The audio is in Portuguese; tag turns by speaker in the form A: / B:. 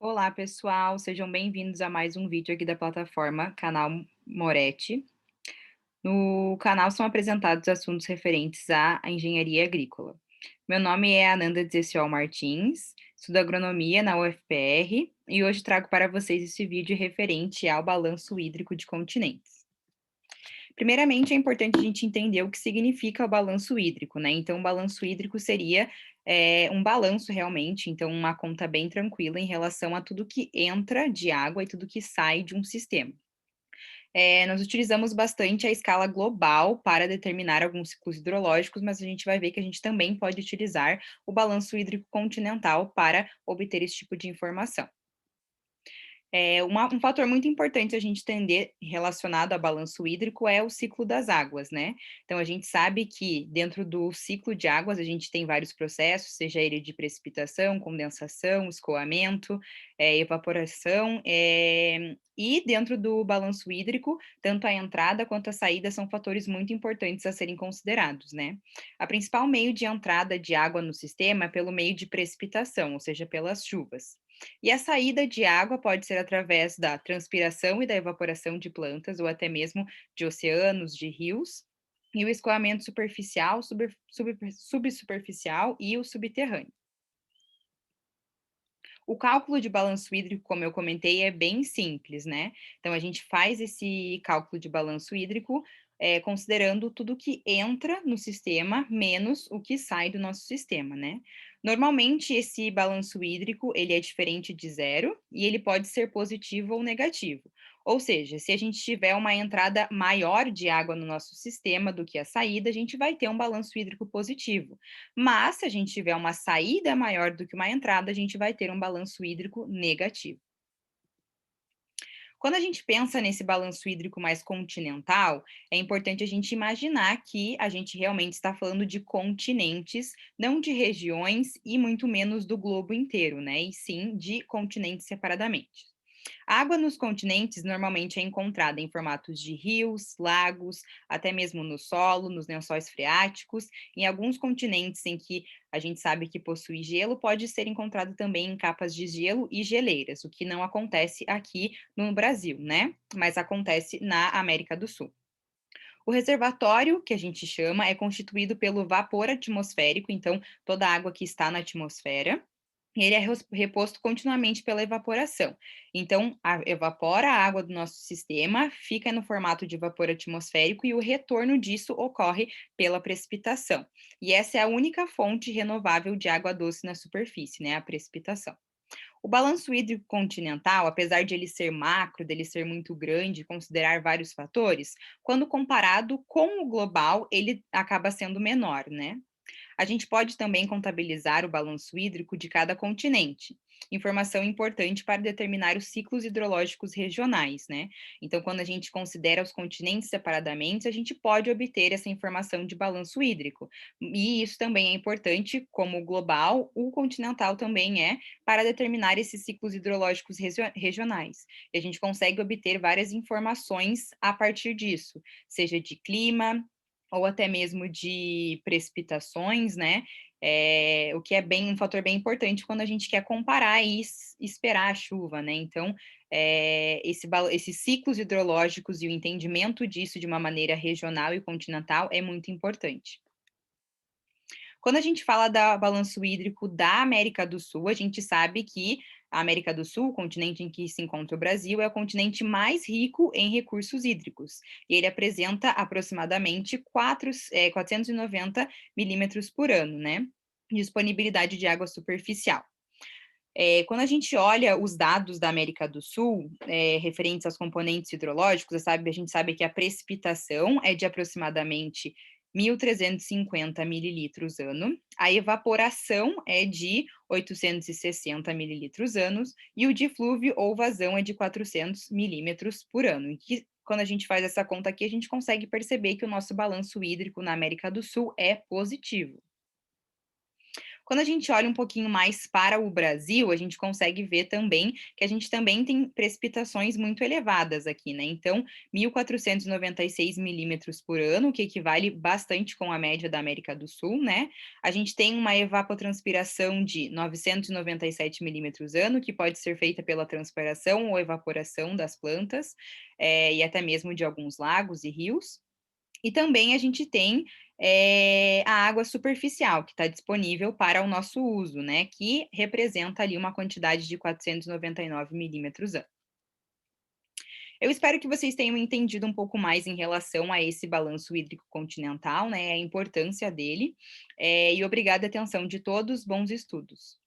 A: Olá, pessoal, sejam bem-vindos a mais um vídeo aqui da plataforma Canal Moretti. No canal são apresentados assuntos referentes à engenharia agrícola. Meu nome é Ananda Dzessiol Martins, estudo agronomia na UFPR e hoje trago para vocês esse vídeo referente ao balanço hídrico de continentes. Primeiramente, é importante a gente entender o que significa o balanço hídrico, né? Então, o balanço hídrico seria um balanço realmente, então uma conta bem tranquila em relação a tudo que entra de água e tudo que sai de um sistema. Nós utilizamos bastante a escala global para determinar alguns ciclos hidrológicos, mas a gente vai ver que a gente também pode utilizar o balanço hídrico continental para obter esse tipo de informação. Um fator muito importante a gente entender relacionado ao balanço hídrico é o ciclo das águas, né? Então, a gente sabe que dentro do ciclo de águas a gente tem vários processos, seja ele de precipitação, condensação, escoamento, evaporação, e dentro do balanço hídrico, tanto a entrada quanto a saída são fatores muito importantes a serem considerados, né? A principal meio de entrada de água no sistema é pelo meio de precipitação, ou seja, pelas chuvas. E a saída de água pode ser através da transpiração e da evaporação de plantas, ou até mesmo de oceanos, de rios, e o escoamento superficial, subsuperficial e o subterrâneo. O cálculo de balanço hídrico, como eu comentei, é bem simples, né? Então, a gente faz esse cálculo de balanço hídrico considerando tudo que entra no sistema menos o que sai do nosso sistema, né? Normalmente, esse balanço hídrico, ele é diferente de zero e ele pode ser positivo ou negativo. Ou seja, se a gente tiver uma entrada maior de água no nosso sistema do que a saída, a gente vai ter um balanço hídrico positivo. Mas, se a gente tiver uma saída maior do que uma entrada, a gente vai ter um balanço hídrico negativo. Quando a gente pensa nesse balanço hídrico mais continental, é importante a gente imaginar que a gente realmente está falando de continentes, não de regiões e muito menos do globo inteiro, né? E sim de continentes separadamente. A água nos continentes normalmente é encontrada em formatos de rios, lagos, até mesmo no solo, nos lençóis freáticos. Em alguns continentes em que a gente sabe que possui gelo, pode ser encontrado também em capas de gelo e geleiras, o que não acontece aqui no Brasil, né? Mas acontece na América do Sul. O reservatório, que a gente chama, é constituído pelo vapor atmosférico, então toda a água que está na atmosfera, ele é reposto continuamente pela evaporação. Então, evapora a água do nosso sistema, fica no formato de vapor atmosférico e o retorno disso ocorre pela precipitação. E essa é a única fonte renovável de água doce na superfície, né? A precipitação. O balanço hídrico continental, apesar de ele ser macro, dele ser muito grande, considerar vários fatores, quando comparado com o global, ele acaba sendo menor, né? A gente pode também contabilizar o balanço hídrico de cada continente, informação importante para determinar os ciclos hidrológicos regionais, né? Então, quando a gente considera os continentes separadamente, a gente pode obter essa informação de balanço hídrico. E isso também é importante, como o global, o continental também é, para determinar esses ciclos hidrológicos regionais. E a gente consegue obter várias informações a partir disso, seja de clima, ou até mesmo de precipitações, né? O que é bem um fator bem importante quando a gente quer comparar e esperar a chuva, né? Então, esses ciclos hidrológicos e o entendimento disso de uma maneira regional e continental é muito importante. Quando a gente fala da balanço hídrico da América do Sul, a gente sabe que a América do Sul, o continente em que se encontra o Brasil, é o continente mais rico em recursos hídricos. E ele apresenta aproximadamente 490 milímetros por ano, né? Disponibilidade de água superficial. Quando a gente olha os dados da América do Sul, referentes aos componentes hidrológicos, a gente sabe que a precipitação é de aproximadamente 1.350 mililitros ano, a evaporação é de 860 mililitros anos e o diflúvio ou vazão é de 400 milímetros por ano. E que, quando a gente faz essa conta aqui, a gente consegue perceber que o nosso balanço hídrico na América do Sul é positivo. Quando a gente olha um pouquinho mais para o Brasil, a gente consegue ver também que a gente também tem precipitações muito elevadas aqui, né? Então, 1.496 milímetros por ano, que equivale bastante com a média da América do Sul, né? A gente tem uma evapotranspiração de 997 milímetros ano, que pode ser feita pela transpiração ou evaporação das plantas, e até mesmo de alguns lagos e rios. E também a gente tem a água superficial, que está disponível para o nosso uso, né? Que representa ali uma quantidade de 499 milímetros ano. Eu espero que vocês tenham entendido um pouco mais em relação a esse balanço hídrico continental, né? A importância dele. E obrigada a atenção de todos, bons estudos.